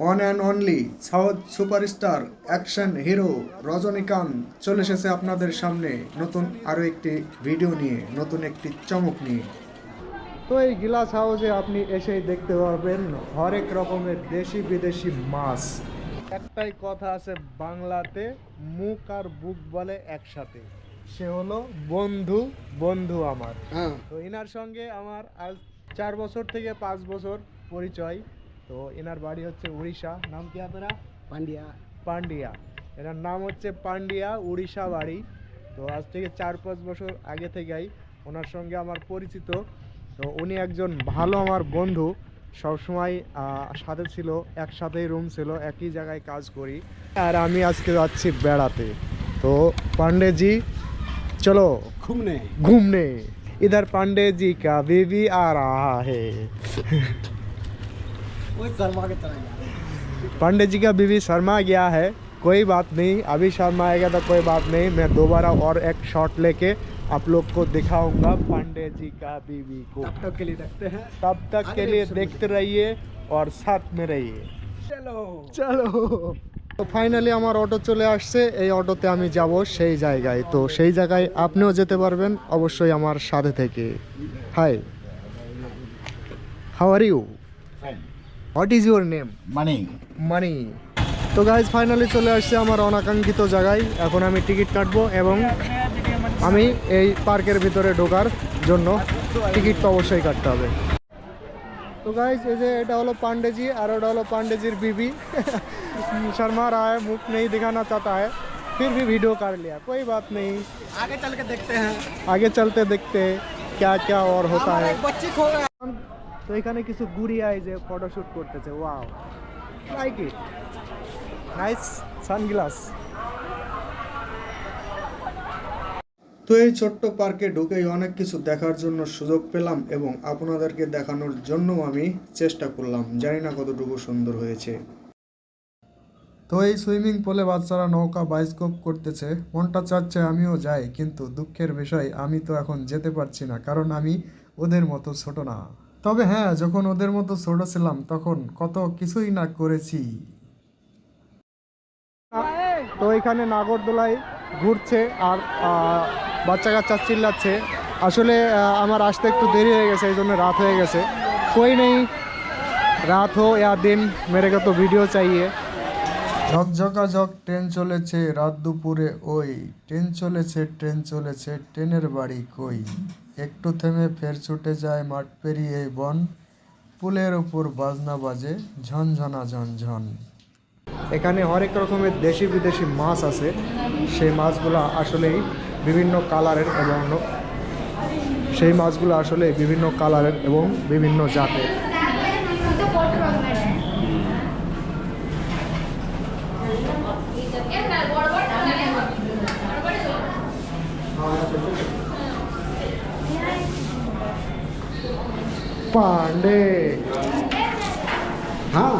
One and only south superstar action hero Rajinikanth চলে এসেছে আপনাদের সামনে নতুন আরও একটি ভিডিও নিয়ে, নতুন একটি চমক নিয়ে। তো এই গিলাস হাউসে আপনি এসেই দেখতে পারবেন হরেক রকমের দেশি বিদেশি মাছ। একটাই কথা আছে বাংলাতে, মুখ আর বুক বলে একসাথে, সে হলো বন্ধু। বন্ধু আমার, তো এনার সঙ্গে আমার আজ 4 বছর থেকে 5 বছর পরিচয়। তো এনার বাড়ি হচ্ছে উড়িষ্যা। নাম কি আপনারা? পান্ডিয়া। পান্ডিয়া। এনার নাম হচ্ছে পান্ডিয়া, উড়িষ্যা বাড়ি। তো আজ থেকে 4-5 বছর আগে থেকেই ওনার সঙ্গে আমার পরিচিত। তো উনি একজন ভালো আমার বন্ধু, সবসময় সাথে ছিল, একসাথেই রুম ছিল, একই জায়গায় কাজ করি। আর আমি আজকে যাচ্ছি বেড়াতে। তো पांडे जी चलो घूमने घूमने, इधर पांडे जी का बीवी आ रहा है। वो शर्मा के तरह गया। पांडे जी का बीवी शर्मा गया है, कोई बात नहीं, अभी शर्मा आएगा तो कोई बात नहीं, मैं दोबारा और एक शॉट लेके आप लोग को दिखाऊंगा पांडे जी का बीवी को। तब तक के लिए देखते हैं, तब तक के लिए आगे देखते रहिए और साथ में रहिए। चलो চলো। তো ফাইনালি আমার অটো চলে আসছে, এই অটোতে আমি যাব সেই জায়গায়। তো সেই জায়গায় আপনিও যেতে পারবেন অবশ্যই আমার সাথে থেকে। Hi, how are you? What is your name? Mani. Mani. তো গাইজ ফাইনালি চলে আসছে আমার অনাকাঙ্ক্ষিত জায়গায়। এখন আমি টিকিট কাটবো এবং আমি এই পার্কের ভিতরে ঢোকার জন্য টিকিট তো অবশ্যই কাটতে হবে। তো गाइस ये এটা হলো पांडे जी और এটা হলো पांडे जी बीवी। शर्मा रहा है, मुख नहीं दिखाना चाहता है, फिर भी वीडियो कर लिया, कोई बात नहीं, आगे चल के देखते हैं, आगे चलते देखते क्या क्या और होता है। बच्ची खो गया। তো এখানে কিছু গুড়িয়াই যে ফটোশুট করতেছে, wow, like it, nice sunglass. তো এই ছোট্ট পার্কে ঢুকেই অনেক কিছু দেখার জন্য সুযোগ পেলাম এবং আপনাদেরকে দেখানোর জন্য আমি চেষ্টা করলাম, জানি না কতটুকু সুন্দর হয়েছে। তো এই সুইমিং পুলে বাচ্চারা নৌকা বাইস্কোপ করতেছে, মনটা চাচ্ছে আমিও যাই, কিন্তু দুঃখের বিষয় আমি তো এখন যেতে পারছি না, কারণ আমি ওদের মতো ছোট না। তবে হ্যাঁ, যখন ওদের মতো ছোট ছিলাম তখন কত কিছুই না করেছি। তো এখানে নাগরদোলায় ঘুরছে আর বাচ্চা কাচ্চা চিল্লাচ্ছে। আসলে আমার আসতে একটু দেরি হয়ে গেছে, এই জন্য রাত হয়ে গেছে। कोई नहीं, রাত हो या दिन, मेरे को तो वीडियो चाहिए। ঝকঝকাঝক ট্রেন চলেছে রাত দুপুরে, ওই ট্রেন চলেছে, ট্রেন চলেছে, ট্রেনের বাড়ি কই, একটু থেমে ফের ছুটে যায় মাঠ পেরিয়ে বন, পুলের ওপর বাজনা বাজে ঝনঝনা ঝনঝন। এখানে হরেক রকমের দেশি বিদেশি মাছ আছে, সেই মাছগুলো আসলেই বিভিন্ন কালারের এবং সেই মাছগুলো আসলে বিভিন্ন কালারের এবং বিভিন্ন জাতের। पांडे, हाँ